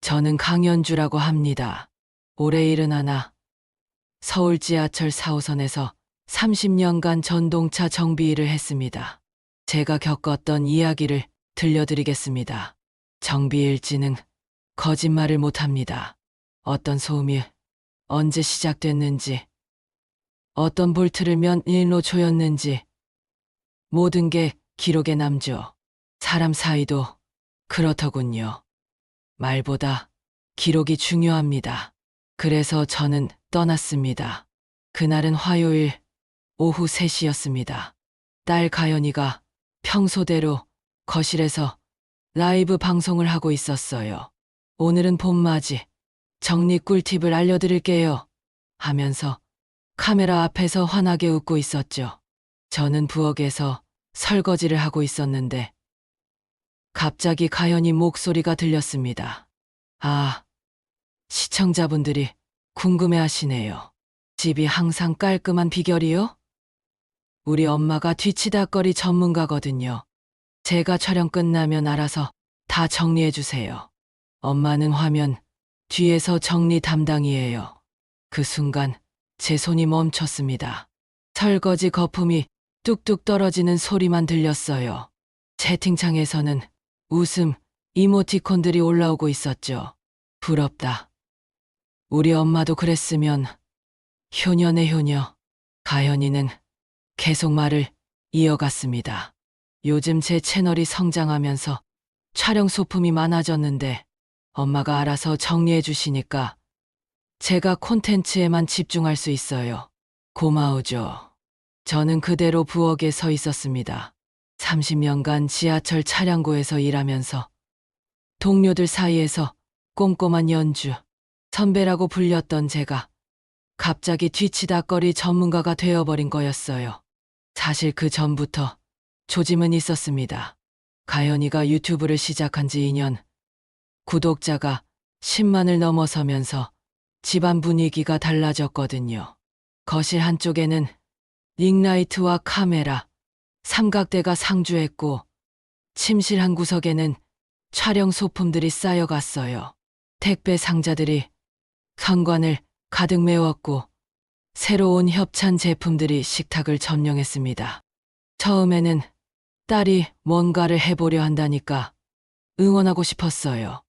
저는 강연주라고 합니다. 올해 71, 서울 지하철 4호선에서 30년간 전동차 정비 일을 했습니다. 제가 겪었던 이야기를 들려드리겠습니다. 정비 일지는 거짓말을 못합니다. 어떤 소음이 언제 시작됐는지, 어떤 볼트를 몇 일로 조였는지 모든 게 기록에 남죠. 사람 사이도 그렇더군요. 말보다 기록이 중요합니다. 그래서 저는 떠났습니다. 그날은 화요일 오후 3시였습니다. 딸 가연이가 평소대로 거실에서 라이브 방송을 하고 있었어요. 오늘은 봄맞이 정리 꿀팁을 알려드릴게요 하면서 카메라 앞에서 환하게 웃고 있었죠. 저는 부엌에서 설거지를 하고 있었는데 갑자기 가연이 목소리가 들렸습니다. 아, 시청자분들이 궁금해하시네요. 집이 항상 깔끔한 비결이요? 우리 엄마가 뒤치다꺼리 전문가거든요. 제가 촬영 끝나면 알아서 다 정리해주세요. 엄마는 화면 뒤에서 정리 담당이에요. 그 순간 제 손이 멈췄습니다. 설거지 거품이 뚝뚝 떨어지는 소리만 들렸어요. 채팅창에서는 웃음, 이모티콘들이 올라오고 있었죠. 부럽다. 우리 엄마도 그랬으면. 효녀네 효녀. 가연이는 계속 말을 이어갔습니다. 요즘 제 채널이 성장하면서 촬영 소품이 많아졌는데 엄마가 알아서 정리해 주시니까 제가 콘텐츠에만 집중할 수 있어요. 고마우죠. 저는 그대로 부엌에 서 있었습니다. 30년간 지하철 차량고에서 일하면서 동료들 사이에서 꼼꼼한 연주, 선배라고 불렸던 제가 갑자기 뒤치다꺼리 전문가가 되어버린 거였어요. 사실 그 전부터 조짐은 있었습니다. 가연이가 유튜브를 시작한 지 2년, 구독자가 10만을 넘어서면서 집안 분위기가 달라졌거든요. 거실 한쪽에는 링라이트와 카메라, 삼각대가 상주했고 침실 한 구석에는 촬영 소품들이 쌓여갔어요. 택배 상자들이 현관을 가득 메웠고 새로운 협찬 제품들이 식탁을 점령했습니다. 처음에는 딸이 뭔가를 해보려 한다니까 응원하고 싶었어요.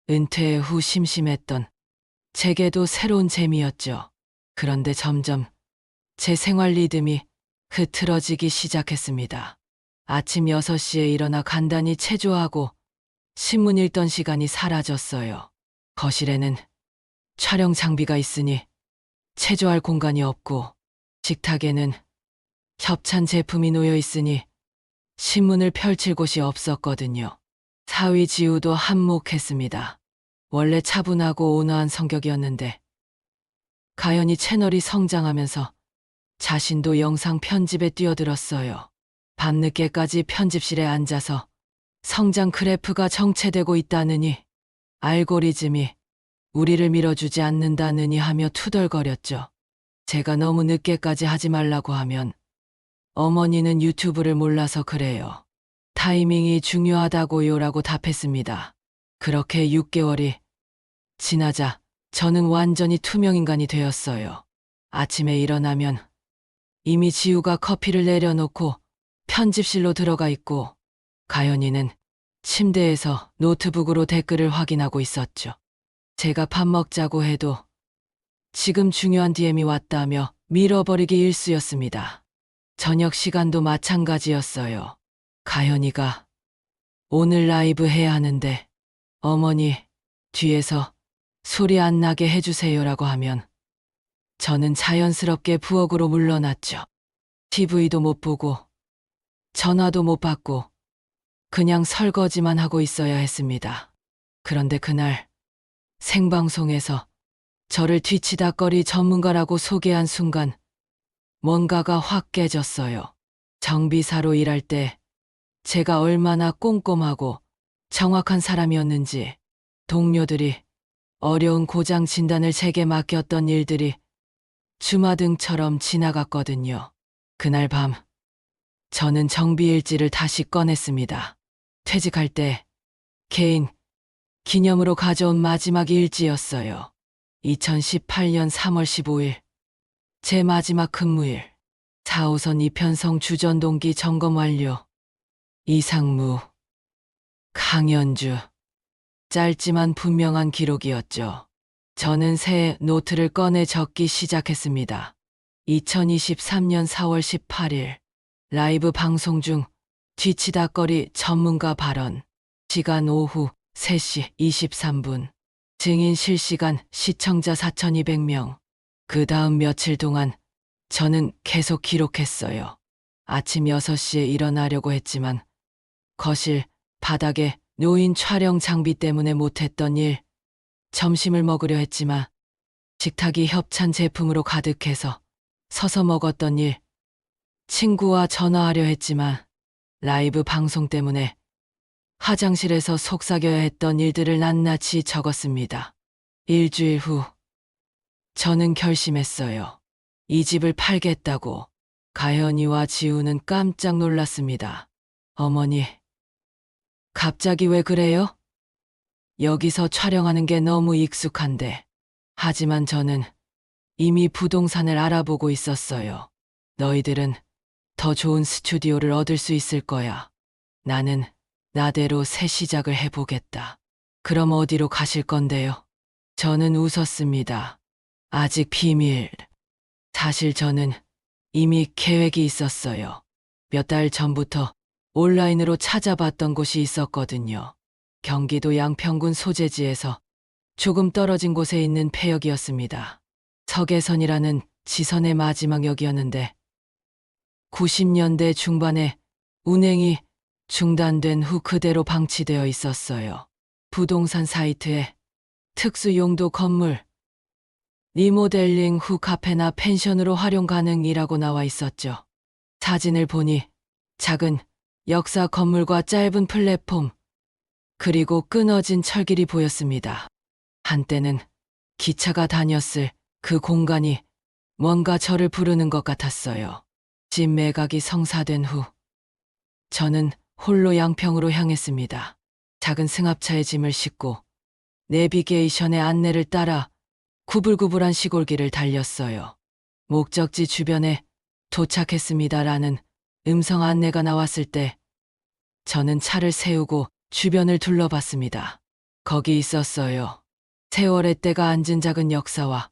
은퇴 후 심심했던 제게도 새로운 재미였죠. 그런데 점점 제 생활 리듬이 흐트러지기 시작했습니다. 아침 6시에 일어나 간단히 체조하고 신문 읽던 시간이 사라졌어요. 거실에는 촬영 장비가 있으니 체조할 공간이 없고 식탁에는 협찬 제품이 놓여 있으니 신문을 펼칠 곳이 없었거든요. 사위 지우도 한몫했습니다. 원래 차분하고 온화한 성격이었는데 가연이 채널이 성장하면서 자신도 영상 편집에 뛰어들었어요. 밤늦게까지 편집실에 앉아서 성장 그래프가 정체되고 있다느니, 알고리즘이 우리를 밀어주지 않는다느니 하며 투덜거렸죠. 제가 너무 늦게까지 하지 말라고 하면 어머니는 유튜브를 몰라서 그래요. 타이밍이 중요하다고요라고 답했습니다. 그렇게 6개월이 지나자 저는 완전히 투명인간이 되었어요. 아침에 일어나면 이미 지우가 커피를 내려놓고 편집실로 들어가 있고 가연이는 침대에서 노트북으로 댓글을 확인하고 있었죠. 제가 밥 먹자고 해도 지금 중요한 DM이 왔다며 밀어버리기 일쑤였습니다. 저녁 시간도 마찬가지였어요. 가연이가 오늘 라이브 해야 하는데 어머니 뒤에서 소리 안 나게 해주세요라고 하면 저는 자연스럽게 부엌으로 물러났죠. TV도 못 보고 전화도 못 받고 그냥 설거지만 하고 있어야 했습니다. 그런데 그날 생방송에서 저를 뒤치다꺼리 전문가라고 소개한 순간 뭔가가 확 깨졌어요. 정비사로 일할 때 제가 얼마나 꼼꼼하고 정확한 사람이었는지, 동료들이 어려운 고장 진단을 제게 맡겼던 일들이 주마등처럼 지나갔거든요. 그날 밤 저는 정비 일지를 다시 꺼냈습니다. 퇴직할 때 개인 기념으로 가져온 마지막 일지였어요. 2018년 3월 15일, 제 마지막 근무일. 4호선 이편성 주전동기 점검 완료. 이상무, 강연주. 짧지만 분명한 기록이었죠. 저는 새 노트를 꺼내 적기 시작했습니다. 2023년 4월 18일, 라이브 방송 중 뒤치다거리 전문가 발언. 시간 오후 3시 23분. 증인 실시간 시청자 4,200명. 그 다음 며칠 동안 저는 계속 기록했어요. 아침 6시에 일어나려고 했지만 거실 바닥에 놓인 촬영 장비 때문에 못했던 일, 점심을 먹으려 했지만 식탁이 협찬 제품으로 가득해서 서서 먹었던 일, 친구와 전화하려 했지만 라이브 방송 때문에 화장실에서 속삭여야 했던 일들을 낱낱이 적었습니다. 일주일 후 저는 결심했어요. 이 집을 팔겠다고. 가연이와 지우는 깜짝 놀랐습니다. 어머니, 갑자기 왜 그래요? 여기서 촬영하는 게 너무 익숙한데. 하지만 저는 이미 부동산을 알아보고 있었어요. 너희들은 더 좋은 스튜디오를 얻을 수 있을 거야. 나는 나대로 새 시작을 해보겠다. 그럼 어디로 가실 건데요? 저는 웃었습니다. 아직 비밀. 사실 저는 이미 계획이 있었어요. 몇 달 전부터 온라인으로 찾아봤던 곳이 있었거든요. 경기도 양평군 소재지에서 조금 떨어진 곳에 있는 폐역이었습니다. 석계선이라는 지선의 마지막 역이었는데 90년대 중반에 운행이 중단된 후 그대로 방치되어 있었어요. 부동산 사이트에 특수용도 건물, 리모델링 후 카페나 펜션으로 활용 가능이라고 나와 있었죠. 사진을 보니 작은 역사 건물과 짧은 플랫폼, 그리고 끊어진 철길이 보였습니다. 한때는 기차가 다녔을 그 공간이 뭔가 저를 부르는 것 같았어요. 집 매각이 성사된 후 저는 홀로 양평으로 향했습니다. 작은 승합차에 짐을 싣고 내비게이션의 안내를 따라 구불구불한 시골길을 달렸어요. 목적지 주변에 도착했습니다라는 음성 안내가 나왔을 때 저는 차를 세우고 주변을 둘러봤습니다. 거기 있었어요. 세월의 때가 앉은 작은 역사와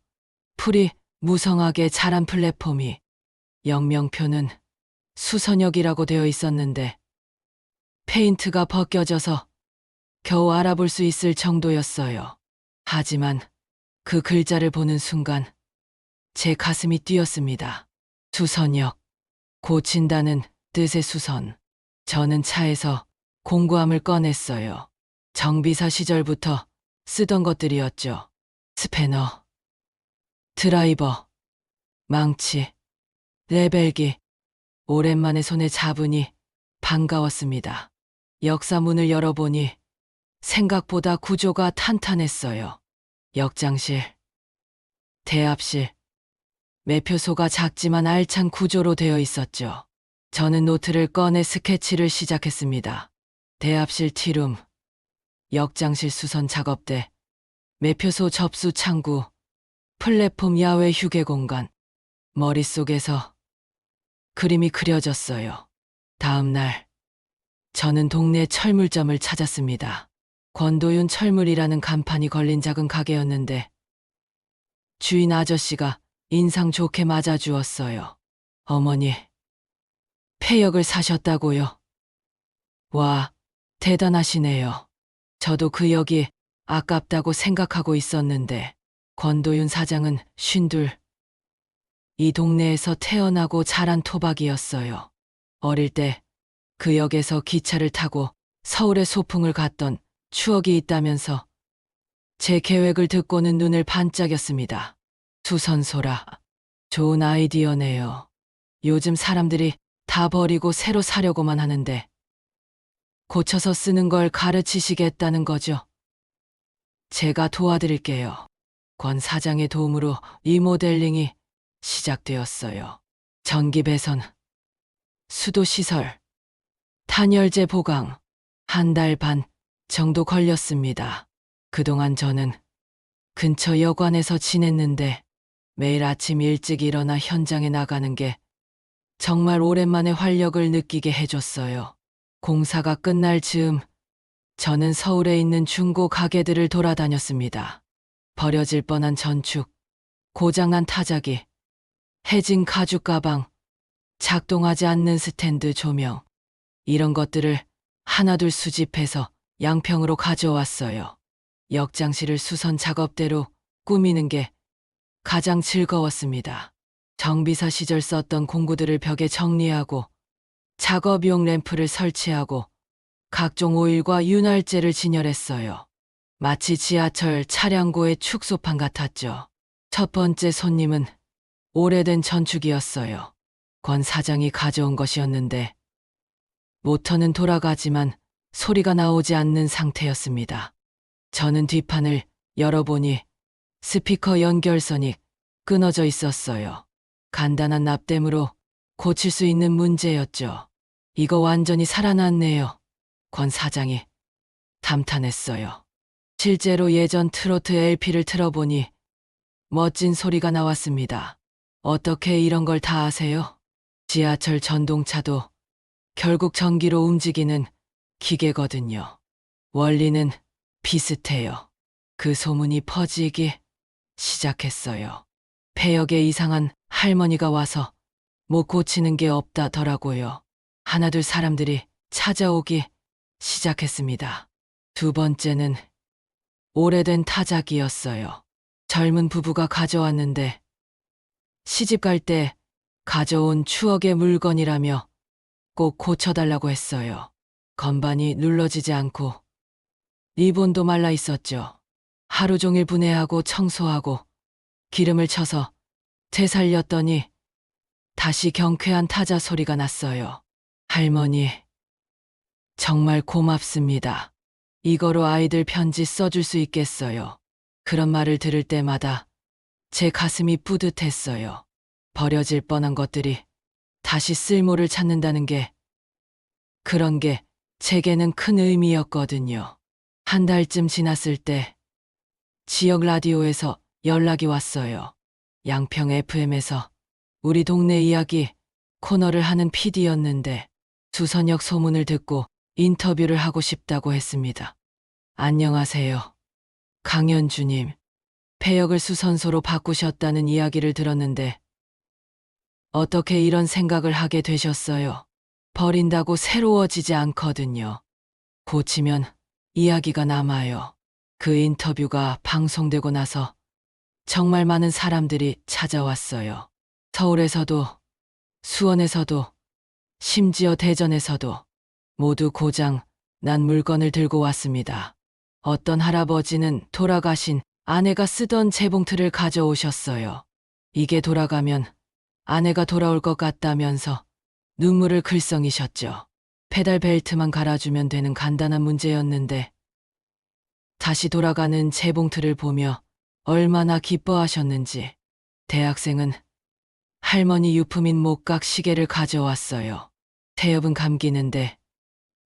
풀이 무성하게 자란 플랫폼이. 영명표는 수선역이라고 되어 있었는데 페인트가 벗겨져서 겨우 알아볼 수 있을 정도였어요. 하지만 그 글자를 보는 순간 제 가슴이 뛰었습니다. 수선역, 고친다는 뜻의 수선. 저는 차에서 공구함을 꺼냈어요. 정비사 시절부터 쓰던 것들이었죠. 스패너, 드라이버, 망치, 레벨기. 오랜만에 손에 잡으니 반가웠습니다. 역사문을 열어보니 생각보다 구조가 탄탄했어요. 역장실, 대합실, 매표소가 작지만 알찬 구조로 되어 있었죠. 저는 노트를 꺼내 스케치를 시작했습니다. 대합실 티룸, 역장실 수선 작업대, 매표소 접수 창구, 플랫폼 야외 휴게 공간. 머릿속에서 그림이 그려졌어요. 다음 날 저는 동네 철물점을 찾았습니다. 권도윤 철물이라는 간판이 걸린 작은 가게였는데 주인 아저씨가 인상 좋게 맞아주었어요. 어머니, 폐역을 사셨다고요? 와, 대단하시네요. 저도 그 역이 아깝다고 생각하고 있었는데 권도윤 사장은 52. 이 동네에서 태어나고 자란 토박이었어요. 어릴 때 그 역에서 기차를 타고 서울의 소풍을 갔던 추억이 있다면서 제 계획을 듣고는 눈을 반짝였습니다. 수선소라. 좋은 아이디어네요. 요즘 사람들이 다 버리고 새로 사려고만 하는데 고쳐서 쓰는 걸 가르치시겠다는 거죠? 제가 도와드릴게요. 권 사장의 도움으로 리모델링이 시작되었어요. 전기 배선, 수도 시설, 단열재 보강. 한 달 반 정도 걸렸습니다. 그동안 저는 근처 여관에서 지냈는데 매일 아침 일찍 일어나 현장에 나가는 게 정말 오랜만에 활력을 느끼게 해줬어요. 공사가 끝날 즈음 저는 서울에 있는 중고 가게들을 돌아다녔습니다. 버려질 뻔한 전축, 고장난 타자기, 해진 가죽 가방, 작동하지 않는 스탠드 조명, 이런 것들을 하나둘 수집해서 양평으로 가져왔어요. 역장실을 수선 작업대로 꾸미는 게 가장 즐거웠습니다. 정비사 시절 썼던 공구들을 벽에 정리하고 작업용 램프를 설치하고 각종 오일과 윤활제를 진열했어요. 마치 지하철 차량고의 축소판 같았죠. 첫 번째 손님은 오래된 전축이었어요. 권 사장이 가져온 것이었는데 모터는 돌아가지만 소리가 나오지 않는 상태였습니다. 저는 뒷판을 열어보니 스피커 연결선이 끊어져 있었어요. 간단한 납땜으로 고칠 수 있는 문제였죠. 이거 완전히 살아났네요. 권 사장이 감탄했어요. 실제로 예전 트로트 LP를 틀어보니 멋진 소리가 나왔습니다. 어떻게 이런 걸 다 아세요? 지하철 전동차도 결국 전기로 움직이는 기계거든요. 원리는 비슷해요. 그 소문이 퍼지기 시작했어요. 폐역에 이상한 할머니가 와서 못 고치는 게 없다더라고요. 하나둘 사람들이 찾아오기 시작했습니다. 두 번째는 오래된 타자기였어요. 젊은 부부가 가져왔는데 시집 갈 때 가져온 추억의 물건이라며 꼭 고쳐달라고 했어요. 건반이 눌러지지 않고 리본도 말라 있었죠. 하루 종일 분해하고 청소하고 기름을 쳐서 되살렸더니 다시 경쾌한 타자 소리가 났어요. 할머니, 정말 고맙습니다. 이거로 아이들 편지 써줄 수 있겠어요. 그런 말을 들을 때마다 제 가슴이 뿌듯했어요. 버려질 뻔한 것들이 다시 쓸모를 찾는다는 게, 그런 게 제게는 큰 의미였거든요. 한 달쯤 지났을 때 지역 라디오에서 연락이 왔어요. 양평 FM에서 우리 동네 이야기 코너를 하는 PD였는데 수선역 소문을 듣고 인터뷰를 하고 싶다고 했습니다. 안녕하세요. 강현주님, 폐역을 수선소로 바꾸셨다는 이야기를 들었는데 어떻게 이런 생각을 하게 되셨어요? 버린다고 새로워지지 않거든요. 고치면 이야기가 남아요. 그 인터뷰가 방송되고 나서 정말 많은 사람들이 찾아왔어요. 서울에서도, 수원에서도, 심지어 대전에서도 모두 고장 난 물건을 들고 왔습니다. 어떤 할아버지는 돌아가신 아내가 쓰던 재봉틀을 가져오셨어요. 이게 돌아가면 아내가 돌아올 것 같다면서 눈물을 글썽이셨죠. 페달 벨트만 갈아주면 되는 간단한 문제였는데 다시 돌아가는 재봉틀을 보며 얼마나 기뻐하셨는지. 대학생은 할머니 유품인 목각 시계를 가져왔어요. 태엽은 감기는데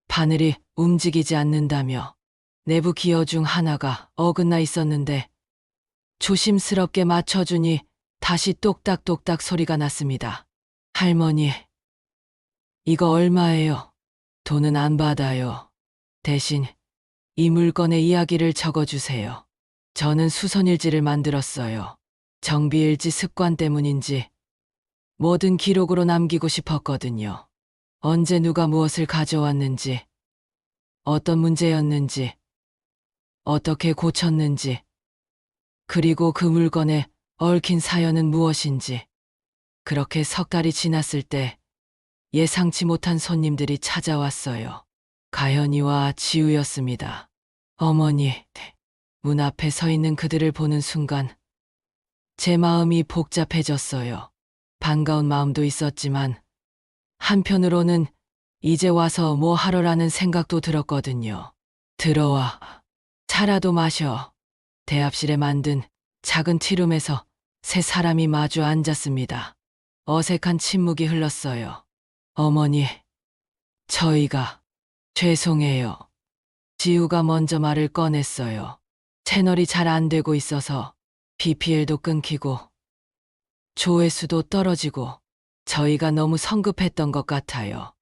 바늘이 움직이지 않는다며 내부 기어 중 하나가 어긋나 있었는데 조심스럽게 맞춰주니 다시 똑딱똑딱 소리가 났습니다. 할머니, 이거 얼마예요? 돈은 안 받아요. 대신 이 물건의 이야기를 적어주세요. 저는 수선일지를 만들었어요. 정비일지 습관 때문인지 뭐든 기록으로 남기고 싶었거든요. 언제 누가 무엇을 가져왔는지, 어떤 문제였는지, 어떻게 고쳤는지, 그리고 그 물건에 얽힌 사연은 무엇인지. 그렇게 석 달이 지났을 때 예상치 못한 손님들이 찾아왔어요. 가연이와 지우였습니다. 어머니, 문 앞에 서 있는 그들을 보는 순간 제 마음이 복잡해졌어요. 반가운 마음도 있었지만 한편으로는 이제 와서 뭐 하러라는 생각도 들었거든요. 들어와. 차라도 마셔. 대합실에 만든 작은 티룸에서 세 사람이 마주 앉았습니다. 어색한 침묵이 흘렀어요. 어머니, 저희가 죄송해요. 지우가 먼저 말을 꺼냈어요. 채널이 잘 안 되고 있어서 BPL도 끊기고 조회수도 떨어지고 저희가 너무 성급했던 것 같아요.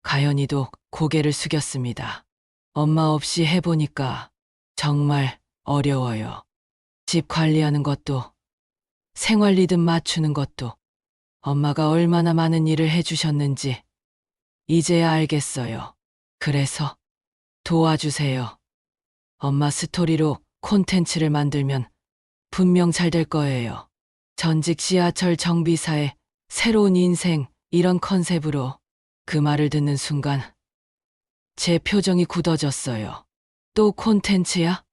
가연이도 고개를 숙였습니다. 엄마 없이 해보니까 정말 어려워요. 집 관리하는 것도, 생활 리듬 맞추는 것도, 엄마가 얼마나 많은 일을 해주셨는지 이제야 알겠어요. 그래서 도와주세요. 엄마 스토리로 콘텐츠를 만들면 분명 잘 될 거예요. 전직 지하철 정비사의 새로운 인생, 이런 컨셉으로. 그 말을 듣는 순간 제 표정이 굳어졌어요. 또 콘텐츠야?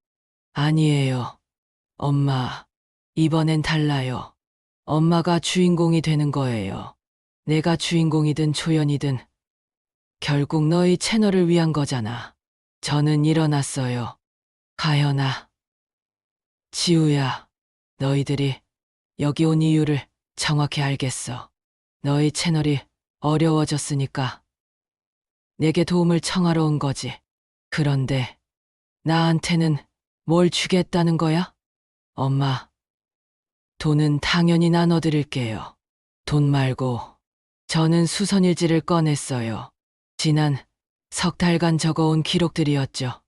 아니에요. 엄마, 이번엔 달라요. 엄마가 주인공이 되는 거예요. 내가 주인공이든 조연이든 결국 너희 채널을 위한 거잖아. 저는 일어났어요. 가연아, 지우야, 너희들이 여기 온 이유를 정확히 알겠어. 너희 채널이 어려워졌으니까 내게 도움을 청하러 온 거지. 그런데 나한테는 뭘 주겠다는 거야? 엄마, 돈은 당연히 나눠드릴게요. 돈 말고. 저는 수선일지를 꺼냈어요. 지난 석 달간 적어온 기록들이었죠.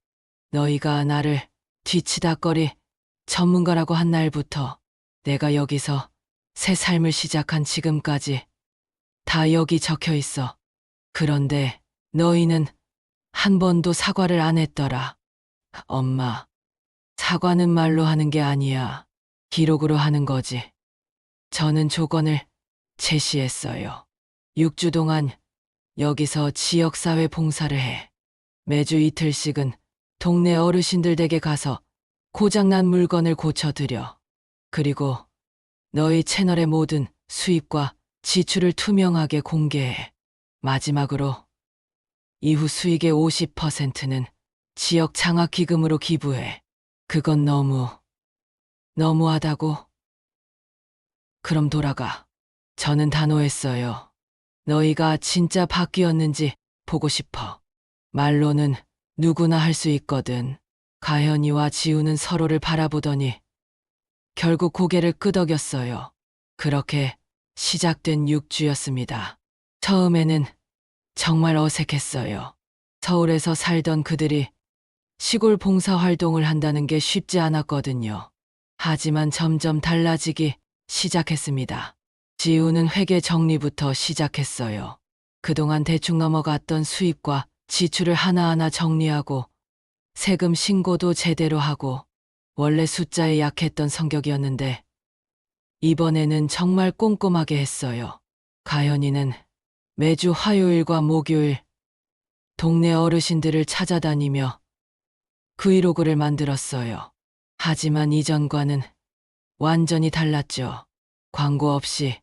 너희가 나를 뒤치다꺼리 전문가라고 한 날부터 내가 여기서 새 삶을 시작한 지금까지 다 여기 적혀 있어. 그런데 너희는 한 번도 사과를 안 했더라. 엄마, 사과는 말로 하는 게 아니야. 기록으로 하는 거지. 저는 조건을 제시했어요. 6주 동안 여기서 지역사회 봉사를 해. 매주 이틀씩은 동네 어르신들 댁에 가서 고장난 물건을 고쳐드려. 그리고 너희 채널의 모든 수입과 지출을 투명하게 공개해. 마지막으로 이후 수익의 50%는 지역 장학기금으로 기부해. 그건 너무하다고? 그럼 돌아가. 저는 단호했어요. 너희가 진짜 바뀌었는지 보고 싶어. 말로는 누구나 할 수 있거든. 가현이와 지우는 서로를 바라보더니 결국 고개를 끄덕였어요. 그렇게 시작된 6주였습니다. 처음에는 정말 어색했어요. 서울에서 살던 그들이 시골 봉사활동을 한다는 게 쉽지 않았거든요. 하지만 점점 달라지기 시작했습니다. 지우는 회계 정리부터 시작했어요. 그동안 대충 넘어갔던 수입과 지출을 하나하나 정리하고 세금 신고도 제대로 하고. 원래 숫자에 약했던 성격이었는데 이번에는 정말 꼼꼼하게 했어요. 가연이는 매주 화요일과 목요일 동네 어르신들을 찾아다니며 브이로그를 만들었어요. 하지만 이전과는 완전히 달랐죠. 광고 없이,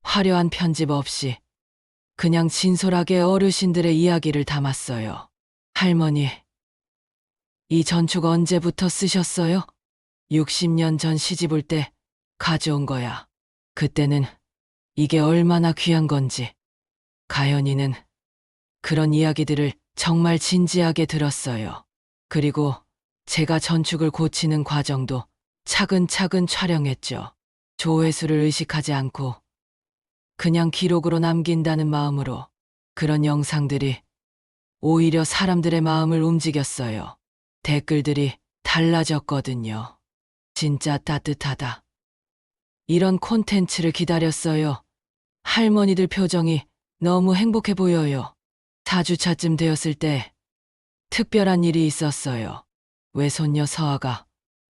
화려한 편집 없이 그냥 진솔하게 어르신들의 이야기를 담았어요. 할머니, 이 전축 언제부터 쓰셨어요? 60년 전 시집 올 때 가져온 거야. 그때는 이게 얼마나 귀한 건지. 가연이는 그런 이야기들을 정말 진지하게 들었어요. 그리고 제가 전축을 고치는 과정도 차근차근 촬영했죠. 조회수를 의식하지 않고 그냥 기록으로 남긴다는 마음으로. 그런 영상들이 오히려 사람들의 마음을 움직였어요. 댓글들이 달라졌거든요. 진짜 따뜻하다. 이런 콘텐츠를 기다렸어요. 할머니들 표정이 너무 행복해 보여요. 4주차쯤 되었을 때 특별한 일이 있었어요. 외손녀 서아가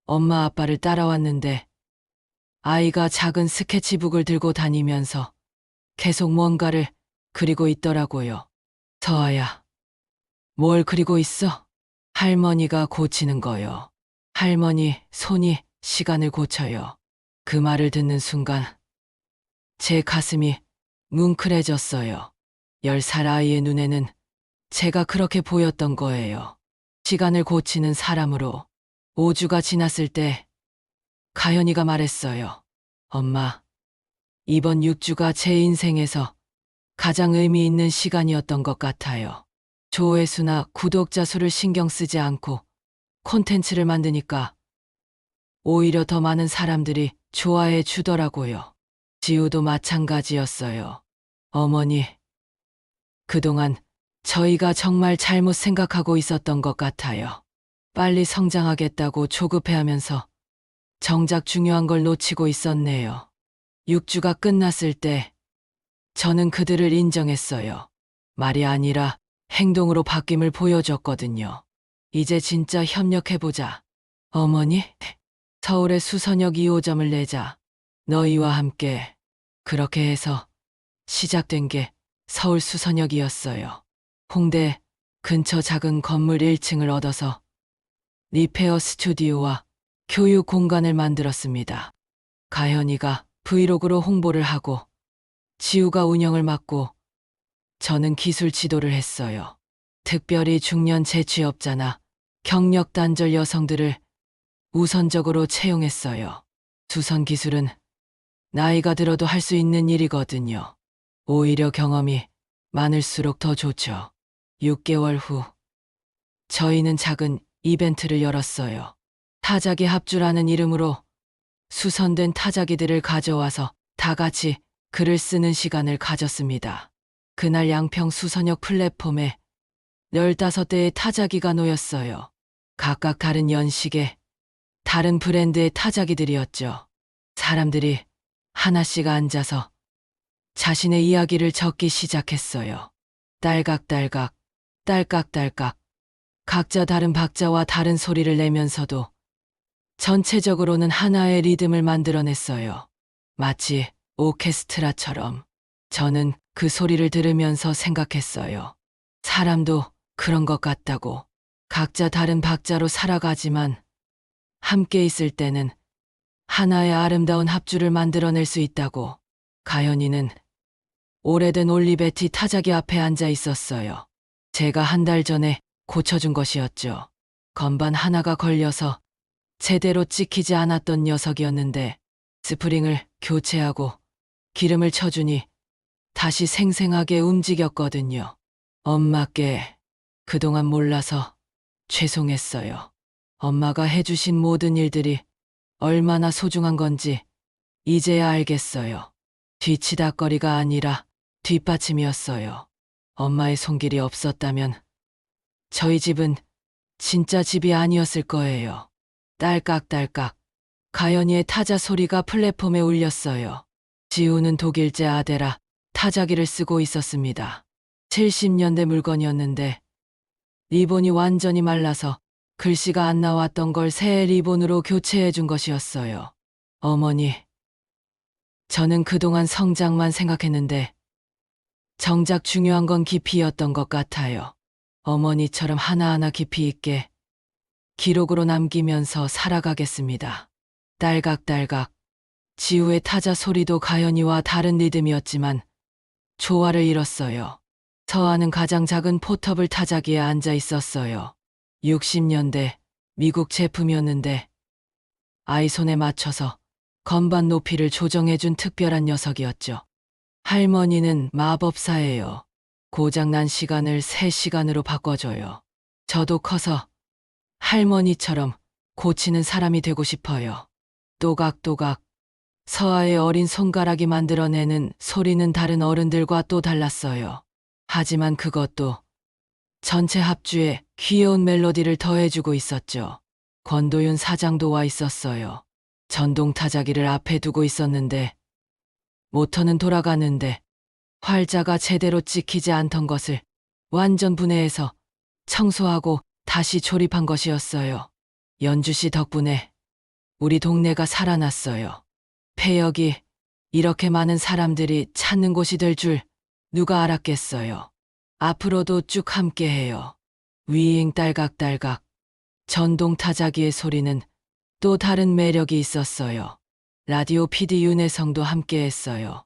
엄마 아빠를 따라왔는데 아이가 작은 스케치북을 들고 다니면서 계속 뭔가를 그리고 있더라고요. 서아야, 뭘 그리고 있어? 할머니가 고치는 거요. 할머니 손이 시간을 고쳐요. 그 말을 듣는 순간 제 가슴이 뭉클해졌어요. 10살 아이의 눈에는 제가 그렇게 보였던 거예요. 시간을 고치는 사람으로. 5주가 지났을 때 가연이가 말했어요. 엄마, 이번 6주가 제 인생에서 가장 의미 있는 시간이었던 것 같아요. 조회수나 구독자 수를 신경 쓰지 않고 콘텐츠를 만드니까 오히려 더 많은 사람들이 좋아해 주더라고요. 지우도 마찬가지였어요. 어머니, 그동안 저희가 정말 잘못 생각하고 있었던 것 같아요. 빨리 성장하겠다고 조급해하면서 정작 중요한 걸 놓치고 있었네요. 6주가 끝났을 때 저는 그들을 인정했어요. 말이 아니라 행동으로 바뀜을 보여줬거든요. 이제 진짜 협력해보자. 어머니, 서울에 수선역 2호점을 내자. 너희와 함께. 그렇게 해서 시작된 게 서울 수선역이었어요. 홍대 근처 작은 건물 1층을 얻어서 리페어 스튜디오와 교육 공간을 만들었습니다. 가현이가 브이로그로 홍보를 하고 지우가 운영을 맡고 저는 기술 지도를 했어요. 특별히 중년 재취업자나 경력 단절 여성들을 우선적으로 채용했어요. 수선 기술은 나이가 들어도 할 수 있는 일이거든요. 오히려 경험이 많을수록 더 좋죠. 6개월 후 저희는 작은 이벤트를 열었어요. 타자기 합주라는 이름으로 수선된 타자기들을 가져와서 다 같이 글을 쓰는 시간을 가졌습니다. 그날 양평 수선역 플랫폼에 15대의 타자기가 놓였어요. 각각 다른 연식의 다른 브랜드의 타자기들이었죠. 사람들이 하나씩 앉아서 자신의 이야기를 적기 시작했어요. 딸각딸각, 딸깍딸깍. 각자 다른 박자와 다른 소리를 내면서도 전체적으로는 하나의 리듬을 만들어냈어요. 마치 오케스트라처럼. 저는 그 소리를 들으면서 생각했어요. 사람도 그런 것 같다고. 각자 다른 박자로 살아가지만 함께 있을 때는 하나의 아름다운 합주를 만들어낼 수 있다고. 가연이는 오래된 올리베티 타자기 앞에 앉아 있었어요. 제가 한 달 전에 고쳐준 것이었죠. 건반 하나가 걸려서 제대로 찍히지 않았던 녀석이었는데 스프링을 교체하고 기름을 쳐주니 다시 생생하게 움직였거든요. 엄마께 그동안 몰라서 죄송했어요. 엄마가 해주신 모든 일들이 얼마나 소중한 건지 이제야 알겠어요. 뒤치다거리가 아니라 뒷받침이었어요. 엄마의 손길이 없었다면 저희 집은 진짜 집이 아니었을 거예요. 딸깍딸깍. 가연이의 타자 소리가 플랫폼에 울렸어요. 지우는 독일제 아데라 타자기를 쓰고 있었습니다. 70년대 물건이었는데 리본이 완전히 말라서 글씨가 안 나왔던 걸 새 리본으로 교체해 준 것이었어요. 어머니, 저는 그동안 성장만 생각했는데 정작 중요한 건 깊이였던 것 같아요. 어머니처럼 하나하나 깊이 있게 기록으로 남기면서 살아가겠습니다. 딸각딸각. 지우의 타자 소리도 가연이와 다른 리듬이었지만 조화를 이뤘어요. 서아는 가장 작은 포터블 타자기에 앉아 있었어요. 60년대 미국 제품이었는데 아이 손에 맞춰서 건반 높이를 조정해준 특별한 녀석이었죠. 할머니는 마법사예요. 고장난 시간을 3시간으로 바꿔줘요. 저도 커서 할머니처럼 고치는 사람이 되고 싶어요. 또각또각. 서아의 어린 손가락이 만들어내는 소리는 다른 어른들과 또 달랐어요. 하지만 그것도 전체 합주에 귀여운 멜로디를 더해주고 있었죠. 권도윤 사장도 와 있었어요. 전동 타자기를 앞에 두고 있었는데 모터는 돌아가는데 활자가 제대로 찍히지 않던 것을 완전 분해해서 청소하고 다시 조립한 것이었어요. 연주 씨 덕분에 우리 동네가 살아났어요. 폐역이 이렇게 많은 사람들이 찾는 곳이 될 줄 누가 알았겠어요. 앞으로도 쭉 함께해요. 위잉 딸각딸각. 전동 타자기의 소리는 또 다른 매력이 있었어요. 라디오 PD 윤혜성도 함께했어요.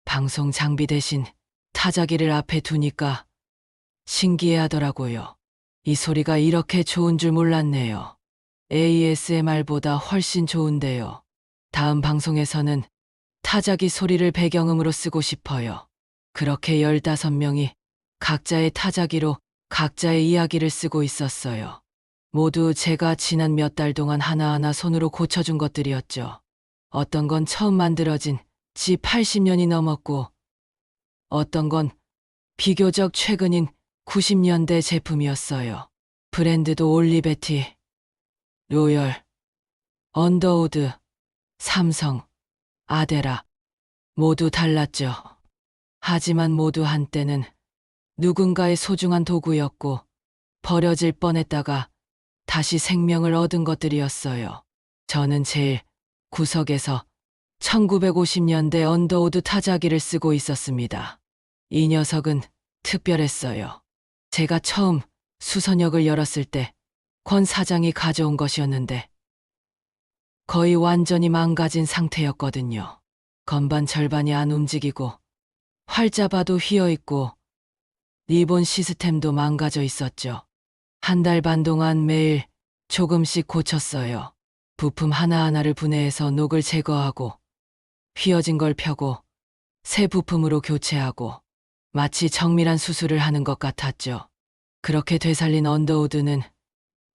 방송 장비 대신 타자기를 앞에 두니까 신기해하더라고요. 이 소리가 이렇게 좋은 줄 몰랐네요. ASMR보다 훨씬 좋은데요. 다음 방송에서는 타자기 소리를 배경음으로 쓰고 싶어요. 그렇게 15명이 각자의 타자기로 각자의 이야기를 쓰고 있었어요. 모두 제가 지난 몇 달 동안 하나하나 손으로 고쳐준 것들이었죠. 어떤 건 처음 만들어진 지 80년이 넘었고, 어떤 건 비교적 최근인 90년대 제품이었어요. 브랜드도 올리베티, 로열, 언더우드, 삼성, 아데라 모두 달랐죠. 하지만 모두 한때는 누군가의 소중한 도구였고 버려질 뻔했다가 다시 생명을 얻은 것들이었어요. 저는 제일 구석에서 1950년대 언더우드 타자기를 쓰고 있었습니다. 이 녀석은 특별했어요. 제가 처음 수선역을 열었을 때 권 사장이 가져온 것이었는데 거의 완전히 망가진 상태였거든요. 건반 절반이 안 움직이고 활자바도 휘어있고 리본 시스템도 망가져 있었죠. 한 달 반 동안 매일 조금씩 고쳤어요. 부품 하나하나를 분해해서 녹을 제거하고 휘어진 걸 펴고 새 부품으로 교체하고 마치 정밀한 수술을 하는 것 같았죠. 그렇게 되살린 언더우드는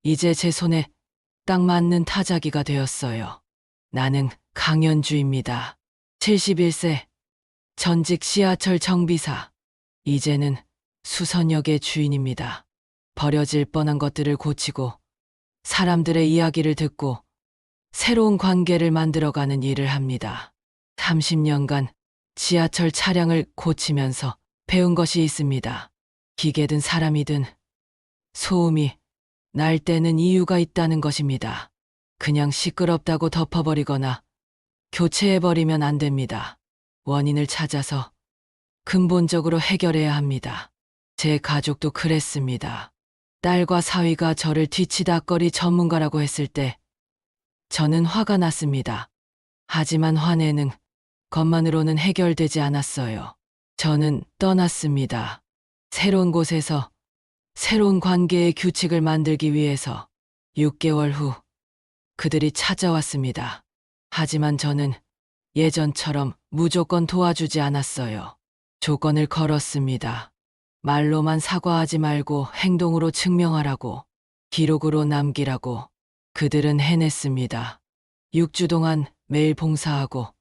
이제 제 손에 딱 맞는 타자기가 되었어요. 나는 강연주입니다. 71세 전직 지하철 정비사. 이제는 수선역의 주인입니다. 버려질 뻔한 것들을 고치고 사람들의 이야기를 듣고 새로운 관계를 만들어가는 일을 합니다. 30년간 지하철 차량을 고치면서 배운 것이 있습니다. 기계든 사람이든 소음이 날 때는 이유가 있다는 것입니다. 그냥 시끄럽다고 덮어버리거나 교체해버리면 안 됩니다. 원인을 찾아서 근본적으로 해결해야 합니다. 제 가족도 그랬습니다. 딸과 사위가 저를 뒤치다꺼리 전문가라고 했을 때 저는 화가 났습니다. 하지만 화내는 것만으로는 해결되지 않았어요. 저는 떠났습니다. 새로운 곳에서 새로운 관계의 규칙을 만들기 위해서 6개월 후 그들이 찾아왔습니다. 하지만 저는 예전처럼 무조건 도와주지 않았어요. 조건을 걸었습니다. 말로만 사과하지 말고 행동으로 증명하라고, 기록으로 남기라고. 그들은 해냈습니다. 6주 동안 매일 봉사하고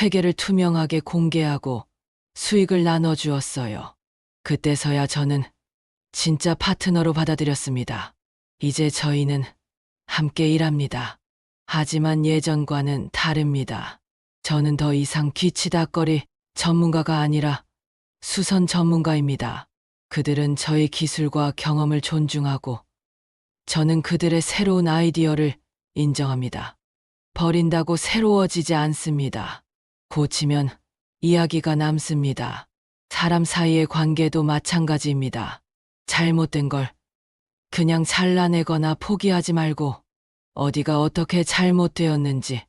회계를 투명하게 공개하고 수익을 나눠주었어요. 그때서야 저는 진짜 파트너로 받아들였습니다. 이제 저희는 함께 일합니다. 하지만 예전과는 다릅니다. 저는 더 이상 뒤치다꺼리 전문가가 아니라 수선 전문가입니다. 그들은 저의 기술과 경험을 존중하고 저는 그들의 새로운 아이디어를 인정합니다. 버린다고 새로워지지 않습니다. 고치면 이야기가 남습니다. 사람 사이의 관계도 마찬가지입니다. 잘못된 걸 그냥 잘라내거나 포기하지 말고 어디가 어떻게 잘못되었는지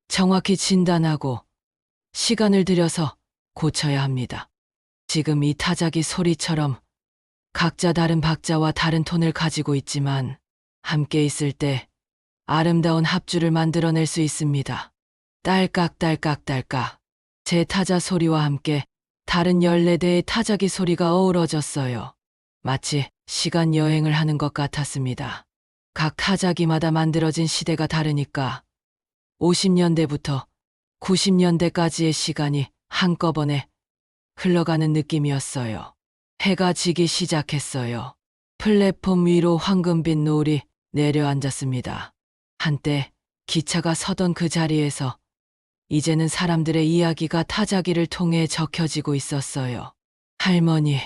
정확히 진단하고 시간을 들여서 고쳐야 합니다. 지금 이 타자기 소리처럼 각자 다른 박자와 다른 톤을 가지고 있지만 함께 있을 때 아름다운 합주를 만들어낼 수 있습니다. 딸깍딸깍딸깍. 제 타자 소리와 함께 다른 14대의 타자기 소리가 어우러졌어요. 마치 시간 여행을 하는 것 같았습니다. 각 타자기마다 만들어진 시대가 다르니까 50년대부터 90년대까지의 시간이 한꺼번에 흘러가는 느낌이었어요. 해가 지기 시작했어요. 플랫폼 위로 황금빛 노을이 내려앉았습니다. 한때 기차가 서던 그 자리에서 이제는 사람들의 이야기가 타자기를 통해 적혀지고 있었어요. 할머니.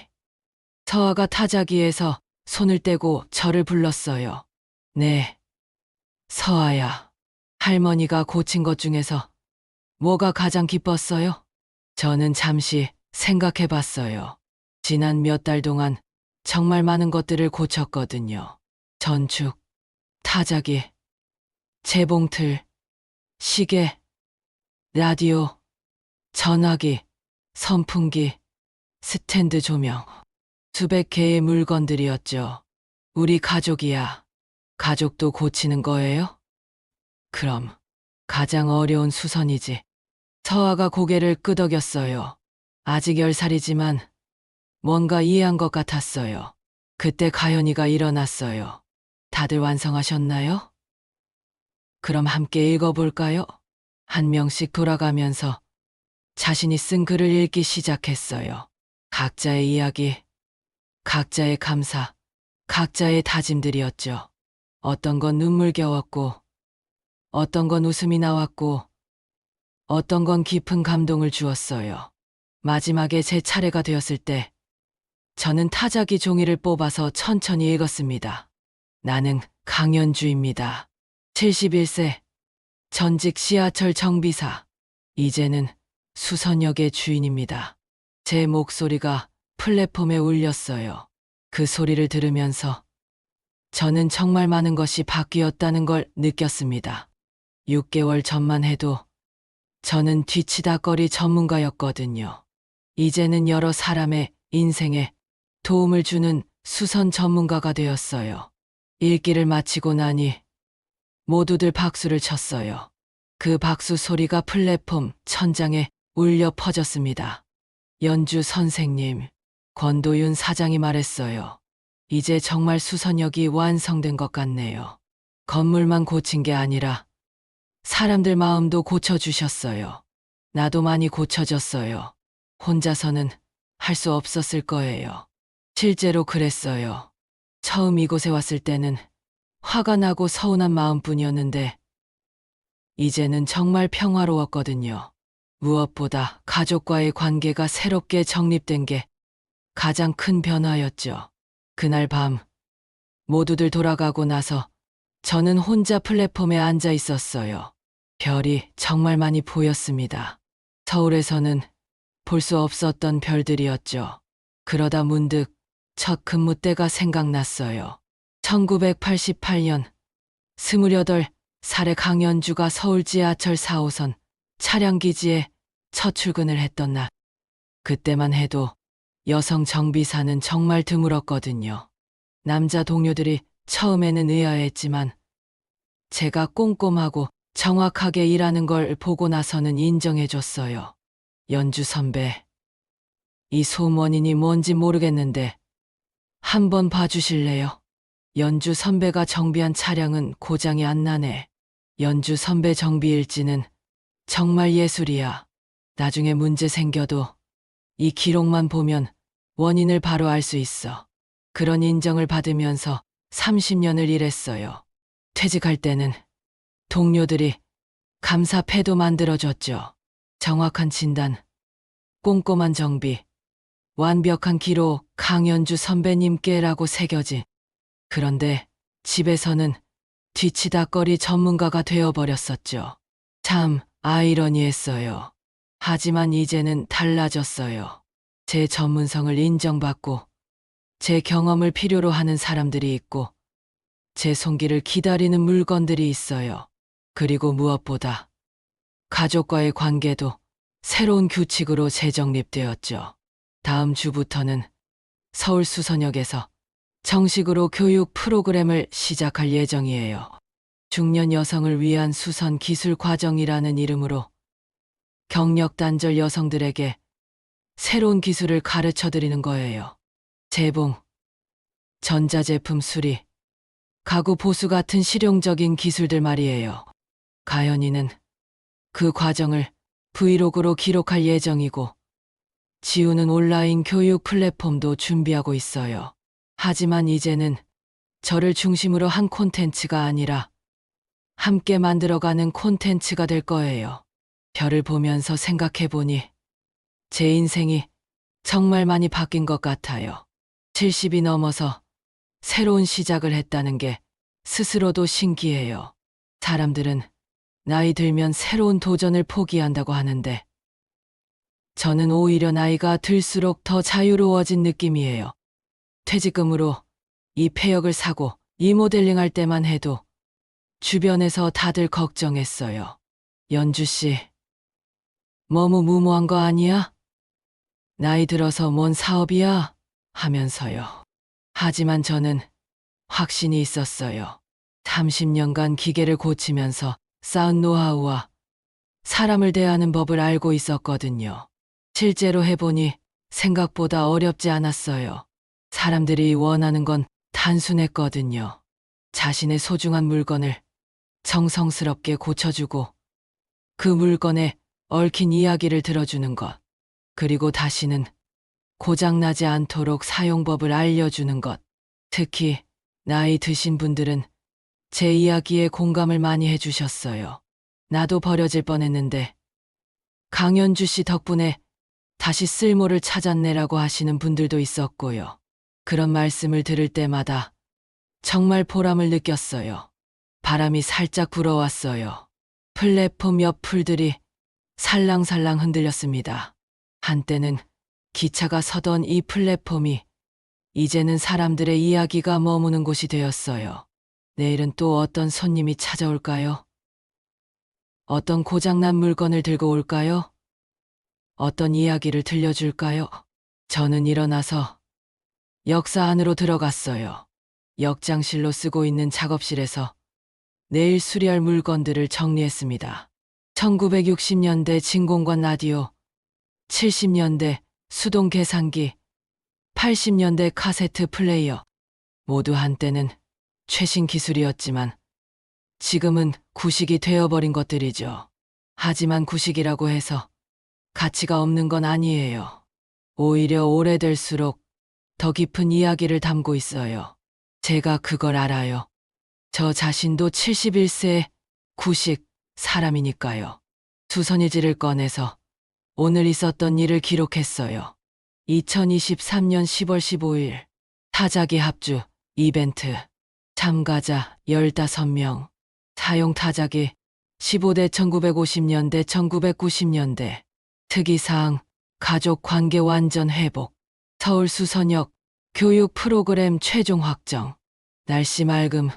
서아가 타자기에서 손을 떼고 저를 불렀어요. 네, 서아야. 할머니가 고친 것 중에서 뭐가 가장 기뻤어요? 저는 잠시 생각해 봤어요. 지난 몇 달 동안 정말 많은 것들을 고쳤거든요. 전축, 타자기, 재봉틀, 시계, 라디오, 전화기, 선풍기, 스탠드 조명. 수백 개의 물건들이었죠. 우리 가족이야. 가족도 고치는 거예요? 그럼 가장 어려운 수선이지. 서아가 고개를 끄덕였어요. 아직 10살이지만 뭔가 이해한 것 같았어요. 그때 가연이가 일어났어요. 다들 완성하셨나요? 그럼 함께 읽어볼까요? 한 명씩 돌아가면서 자신이 쓴 글을 읽기 시작했어요. 각자의 이야기, 각자의 감사, 각자의 다짐들이었죠. 어떤 건 눈물겨웠고, 어떤 건 웃음이 나왔고, 어떤 건 깊은 감동을 주었어요. 마지막에 제 차례가 되었을 때, 저는 타자기 종이를 뽑아서 천천히 읽었습니다. 나는 강연주입니다. 71세, 전직 지하철 정비사. 이제는 수선역의 주인입니다. 제 목소리가 플랫폼에 울렸어요. 그 소리를 들으면서 저는 정말 많은 것이 바뀌었다는 걸 느꼈습니다. 6개월 전만 해도 저는 뒤치다꺼리 전문가였거든요. 이제는 여러 사람의 인생에 도움을 주는 수선 전문가가 되었어요. 읽기를 마치고 나니 모두들 박수를 쳤어요. 그 박수 소리가 플랫폼 천장에 울려 퍼졌습니다. 연주 선생님, 권도윤 사장이 말했어요. 이제 정말 수선역이 완성된 것 같네요. 건물만 고친 게 아니라 사람들 마음도 고쳐주셨어요. 나도 많이 고쳐졌어요. 혼자서는 할 수 없었을 거예요. 실제로 그랬어요. 처음 이곳에 왔을 때는 화가 나고 서운한 마음뿐이었는데 이제는 정말 평화로웠거든요. 무엇보다 가족과의 관계가 새롭게 정립된 게 가장 큰 변화였죠. 그날 밤 모두들 돌아가고 나서 저는 혼자 플랫폼에 앉아 있었어요. 별이 정말 많이 보였습니다. 서울에서는 볼 수 없었던 별들이었죠. 그러다 문득 첫 근무 때가 생각났어요. 1988년 28살의 강연주가 서울 지하철 4호선 차량기지에 첫 출근을 했던 날. 그때만 해도 여성 정비사는 정말 드물었거든요. 남자 동료들이 처음에는 의아했지만 제가 꼼꼼하고 정확하게 일하는 걸 보고 나서는 인정해줬어요. 연주 선배, 이 소음 원인이 뭔지 모르겠는데 한번 봐주실래요? 연주 선배가 정비한 차량은 고장이 안 나네. 연주 선배 정비 일지는 정말 예술이야. 나중에 문제 생겨도 이 기록만 보면 원인을 바로 알 수 있어. 그런 인정을 받으면서 30년을 일했어요. 퇴직할 때는 동료들이 감사패도 만들어줬죠. 정확한 진단, 꼼꼼한 정비, 완벽한 기록, 강연주 선배님께라고 새겨진. 그런데 집에서는 뒤치다꺼리 전문가가 되어버렸었죠. 참 아이러니했어요. 하지만 이제는 달라졌어요. 제 전문성을 인정받고 제 경험을 필요로 하는 사람들이 있고 제 손길을 기다리는 물건들이 있어요. 그리고 무엇보다 가족과의 관계도 새로운 규칙으로 재정립되었죠. 다음 주부터는 서울 수선역에서 정식으로 교육 프로그램을 시작할 예정이에요. 중년 여성을 위한 수선 기술 과정이라는 이름으로 경력 단절 여성들에게 새로운 기술을 가르쳐 드리는 거예요. 재봉, 전자제품 수리, 가구 보수 같은 실용적인 기술들 말이에요. 가연이는 그 과정을 브이로그로 기록할 예정이고 지우는 온라인 교육 플랫폼도 준비하고 있어요. 하지만 이제는 저를 중심으로 한 콘텐츠가 아니라 함께 만들어가는 콘텐츠가 될 거예요. 별을 보면서 생각해보니 제 인생이 정말 많이 바뀐 것 같아요. 70이 넘어서 새로운 시작을 했다는 게 스스로도 신기해요. 사람들은 나이 들면 새로운 도전을 포기한다고 하는데 저는 오히려 나이가 들수록 더 자유로워진 느낌이에요. 퇴직금으로 이 폐역을 사고 리모델링 할 때만 해도 주변에서 다들 걱정했어요. 연주 씨, 너무 무모한 거 아니야? 나이 들어서 뭔 사업이야? 하면서요. 하지만 저는 확신이 있었어요. 30년간 기계를 고치면서 쌓은 노하우와 사람을 대하는 법을 알고 있었거든요. 실제로 해보니 생각보다 어렵지 않았어요. 사람들이 원하는 건 단순했거든요. 자신의 소중한 물건을 정성스럽게 고쳐주고 그 물건에 얽힌 이야기를 들어주는 것, 그리고 다시는 고장나지 않도록 사용법을 알려주는 것. 특히 나이 드신 분들은 제 이야기에 공감을 많이 해주셨어요. 나도 버려질 뻔했는데 강현주 씨 덕분에 다시 쓸모를 찾았네라고 하시는 분들도 있었고요. 그런 말씀을 들을 때마다 정말 보람을 느꼈어요. 바람이 살짝 불어왔어요. 플랫폼 옆 풀들이 살랑살랑 흔들렸습니다. 한때는 기차가 서던 이 플랫폼이 이제는 사람들의 이야기가 머무는 곳이 되었어요. 내일은 또 어떤 손님이 찾아올까요? 어떤 고장난 물건을 들고 올까요? 어떤 이야기를 들려줄까요? 저는 일어나서 역사 안으로 들어갔어요. 역장실로 쓰고 있는 작업실에서 내일 수리할 물건들을 정리했습니다. 1960년대 진공관 라디오, 70년대 수동 계산기, 80년대 카세트 플레이어. 모두 한때는 최신 기술이었지만 지금은 구식이 되어버린 것들이죠. 하지만 구식이라고 해서 가치가 없는 건 아니에요. 오히려 오래될수록 더 깊은 이야기를 담고 있어요. 제가 그걸 알아요. 저 자신도 71세 구식 사람이니까요. 수선일지를 꺼내서 오늘 있었던 일을 기록했어요. 2023년 10월 15일 타자기 합주 이벤트 참가자 15명 사용 타자기 15대 1950년대 1990년대 특이사항 가족 관계 완전 회복 서울 수선역 교육 프로그램 최종 확정 날씨 맑음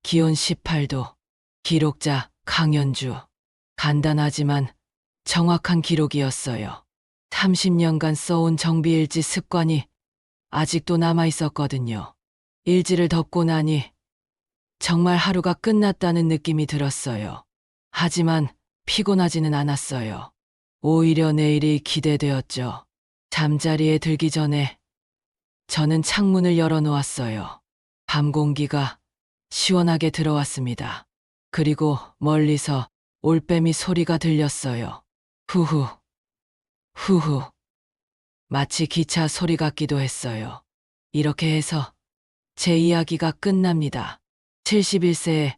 기온 18도 기록자 강현주 간단하지만 정확한 기록이었어요. 30년간 써온 정비일지 습관이 아직도 남아있었거든요. 일지를 덮고 나니 정말 하루가 끝났다는 느낌이 들었어요. 하지만 피곤하지는 않았어요. 오히려 내일이 기대되었죠. 잠자리에 들기 전에 저는 창문을 열어놓았어요. 밤 공기가 시원하게 들어왔습니다. 그리고 멀리서 올빼미 소리가 들렸어요. 후후, 후후. 마치 기차 소리 같기도 했어요. 이렇게 해서 제 이야기가 끝납니다. 71세에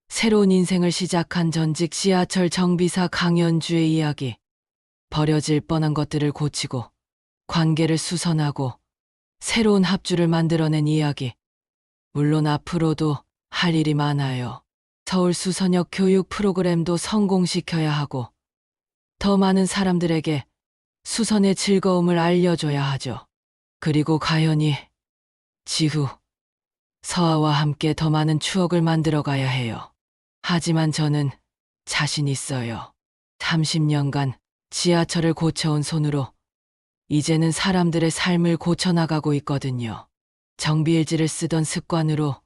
새로운 인생을 시작한 전직 지하철 정비사 강현주의 이야기. 버려질 뻔한 것들을 고치고 관계를 수선하고 새로운 합주를 만들어낸 이야기. 물론 앞으로도 할 일이 많아요. 서울 수선역 교육 프로그램도 성공시켜야 하고 더 많은 사람들에게 수선의 즐거움을 알려줘야 하죠. 그리고 가연이 지후 서아와 함께 더 많은 추억을 만들어 가야 해요. 하지만 저는 자신 있어요. 30년간 지하철을 고쳐온 손으로 이제는 사람들의 삶을 고쳐나가고 있거든요. 정비일지를 쓰던 습관으로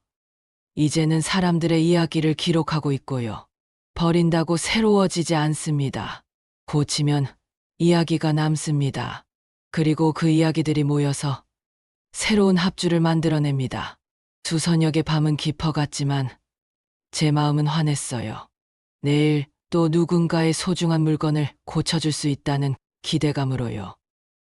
이제는 사람들의 이야기를 기록하고 있고요. 버린다고 새로워지지 않습니다. 고치면 이야기가 남습니다. 그리고 그 이야기들이 모여서 새로운 합주를 만들어냅니다. 수선역의 밤은 깊어갔지만 제 마음은 환했어요. 내일 또 누군가의 소중한 물건을 고쳐줄 수 있다는 기대감으로요.